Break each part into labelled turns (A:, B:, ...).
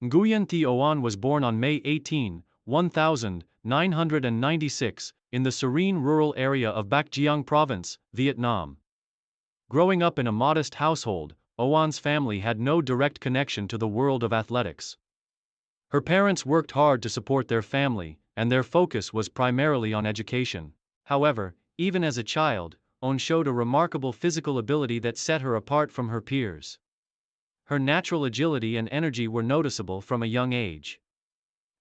A: Nguyễn Thị Oanh was born on May 18, 1996, in the serene rural area of Bac Giang Province, Vietnam. Growing up in a modest household, Oan's family had no direct connection to the world of athletics. Her parents worked hard to support their family, and their focus was primarily on education. However, even as a child, Oan showed a remarkable physical ability that set her apart from her peers. Her natural agility and energy were noticeable from a young age.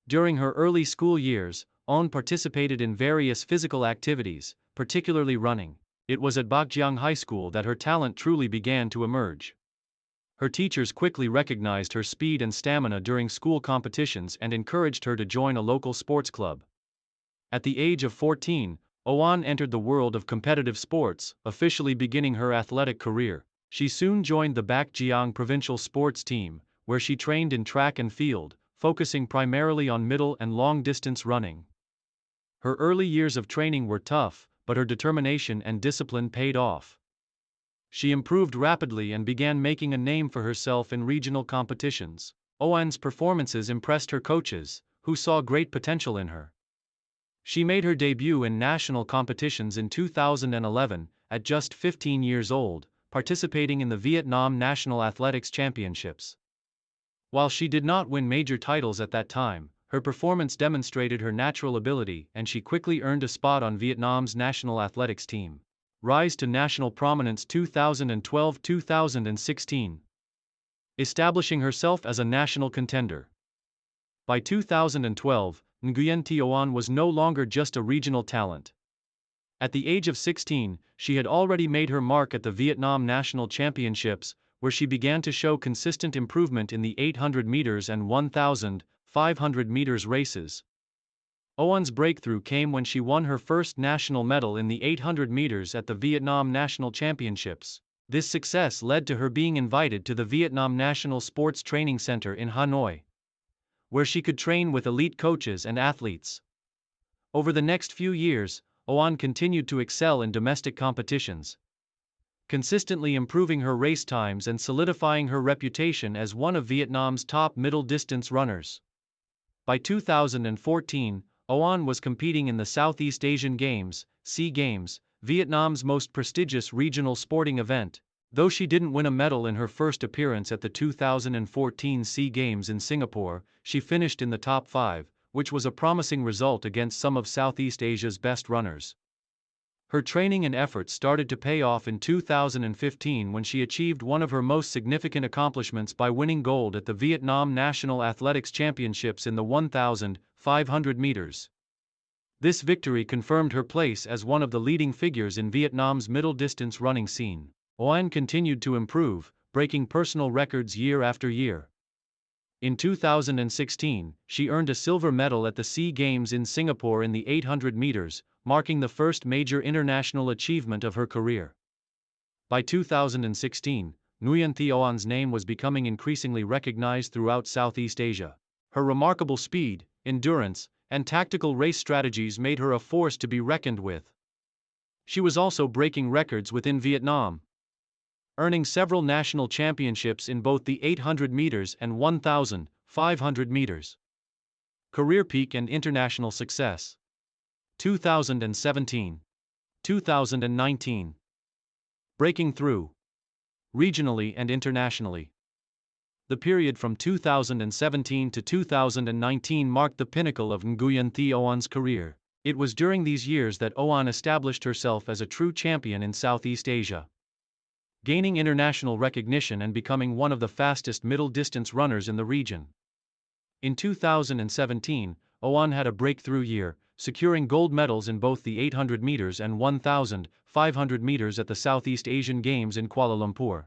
A: During her early school years, Oan participated in various physical activities, particularly running. It was at Bac Giang High School that her talent truly began to emerge. Her teachers quickly recognized her speed and stamina during school competitions and encouraged her to join a local sports club. At the age of 14, Oan entered the world of competitive sports, officially beginning her athletic career. She soon joined the Bac Giang provincial sports team, where she trained in track and field, focusing primarily on middle and long-distance running. Her early years of training were tough, but her determination and discipline paid off. She improved rapidly and began making a name for herself in regional competitions. Oan's performances impressed her coaches, who saw great potential in her. She made her debut in national competitions in 2011, at just 15 years old, participating in the Vietnam National Athletics Championships. While she did not win major titles at that time, her performance demonstrated her natural ability and she quickly earned a spot on Vietnam's national athletics team. Rise to national prominence 2012-2016. Establishing herself as a national contender. By 2012, Nguyễn Thị Oanh was no longer just a regional talent. At the age of 16, she had already made her mark at the Vietnam National Championships, where she began to show consistent improvement in the 800 meters and 1,500 meters races. Oan's breakthrough came when she won her first national medal in the 800 meters at the Vietnam National Championships. This success led to her being invited to the Vietnam National Sports Training Center in Hanoi, where she could train with elite coaches and athletes. Over the next few years, Oan continued to excel in domestic competitions, consistently improving her race times and solidifying her reputation as one of Vietnam's top middle-distance runners. By 2014, Oan was competing in the Southeast Asian Games, SEA Games, Vietnam's most prestigious regional sporting event. Though she didn't win a medal in her first appearance at the 2014 SEA Games in Singapore, she finished in the top 5, which was a promising result against some of Southeast Asia's best runners. Her training and efforts started to pay off in 2015 when she achieved one of her most significant accomplishments by winning gold at the Vietnam National Athletics Championships in the 1,500 meters. This victory confirmed her place as one of the leading figures in Vietnam's middle-distance running scene. Oan continued to improve, breaking personal records year after year. In 2016, she earned a silver medal at the SEA Games in Singapore in the 800 meters, marking the first major international achievement of her career. By 2016, Nguyễn Thị Oan's name was becoming increasingly recognized throughout Southeast Asia. Her remarkable speed, endurance, and tactical race strategies made her a force to be reckoned with. She was also breaking records within Vietnam, earning several national championships in both the 800 meters and 1,500 meters. Career peak and international success. 2017. 2019. Breaking through. Regionally and internationally. The period from 2017 to 2019 marked the pinnacle of Nguyễn Thị Oan's career. It was during these years that Oan established herself as a true champion in Southeast Asia, gaining international recognition and becoming one of the fastest middle-distance runners in the region. In 2017, Oan had a breakthrough year, securing gold medals in both the 800 meters and 1,500 meters at the Southeast Asian Games in Kuala Lumpur.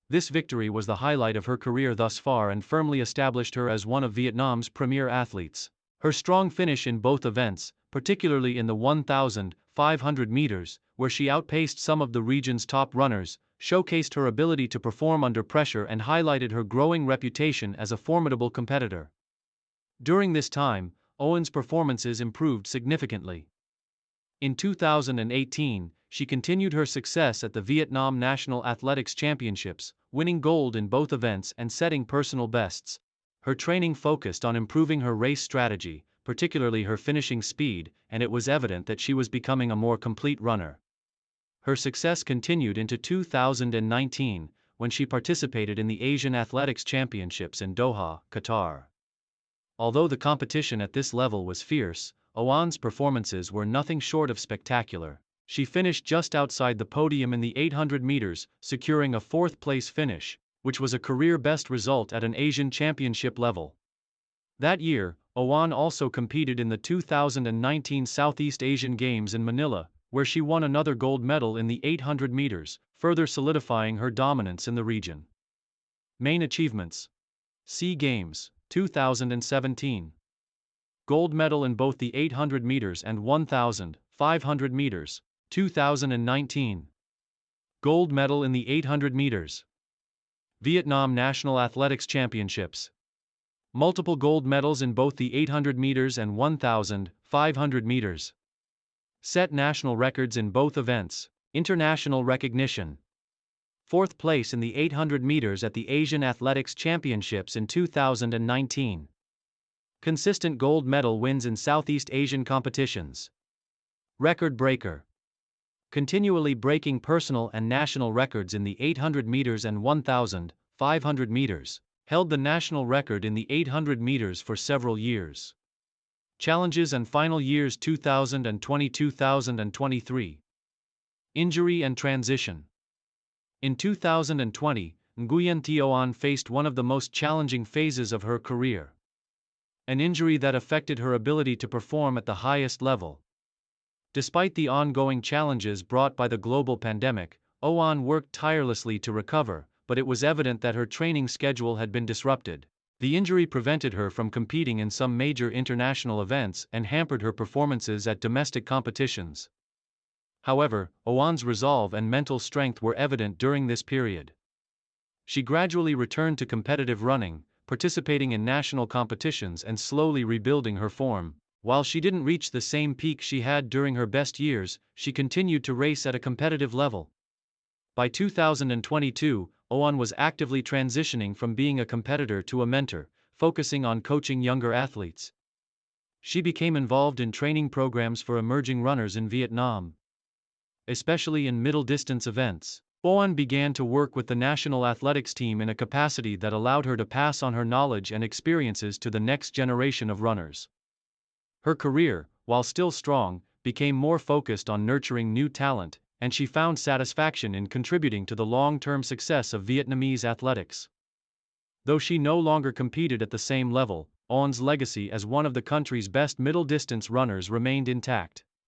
A: This victory was the highlight of her career thus far and firmly established her as one of Vietnam's premier athletes. Her strong finish in both events, particularly in the 1,500 meters, where she outpaced some of the region's top runners, showcased her ability to perform under pressure and highlighted her growing reputation as a formidable competitor. During this time, Oan's performances improved significantly. In 2018, she continued her success at the Vietnam National Athletics Championships, winning gold in both events and setting personal bests. Her training focused on improving her race strategy, particularly her finishing speed, and it was evident that she was becoming a more complete runner. Her success continued into 2019, when she participated in the Asian Athletics Championships in Doha, Qatar. Although the competition at this level was fierce, Owan's performances were nothing short of spectacular. She finished just outside the podium in the 800 meters, securing a fourth-place finish, which was a career-best result at an Asian championship level. That year, Owan also competed in the 2019 Southeast Asian Games in Manila, where she won another gold medal in the 800 meters, further solidifying her dominance in the region. Main achievements: SEA Games, 2017. Gold medal in both the 800 meters and 1,500 meters, 2019. Gold medal in the 800 meters. Vietnam National Athletics Championships. Multiple gold medals in both the 800 meters and 1,500 meters. Set national records in both events. International recognition. Fourth place in the 800 meters at the Asian Athletics Championships in 2019. Consistent gold medal wins in Southeast Asian competitions. Record breaker. Continually breaking personal and national records in the 800 meters and 1,500 meters. Held the national record in the 800 meters for several years. Challenges and final years 2020-2023. Injury and transition. In 2020, Nguyễn Thị Oanh faced one of the most challenging phases of her career. An injury that affected her ability to perform at the highest level. Despite the ongoing challenges brought by the global pandemic, Owan worked tirelessly to recover, but it was evident that her training schedule had been disrupted. The injury prevented her from competing in some major international events and hampered her performances at domestic competitions. However, Owan's resolve and mental strength were evident during this period. She gradually returned to competitive running, participating in national competitions and slowly rebuilding her form. While she didn't reach the same peak she had during her best years, she continued to race at a competitive level. By 2022, Owan was actively transitioning from being a competitor to a mentor, focusing on coaching younger athletes. She became involved in training programs for emerging runners in Vietnam, especially in middle-distance events. Owan began to work with the national athletics team in a capacity that allowed her to pass on her knowledge and experiences to the next generation of runners. Her career, while still strong, became more focused on nurturing new talent, and she found satisfaction in contributing to the long-term success of Vietnamese athletics. Though she no longer competed at the same level, Owan's legacy as one of the country's best middle-distance runners remained intact.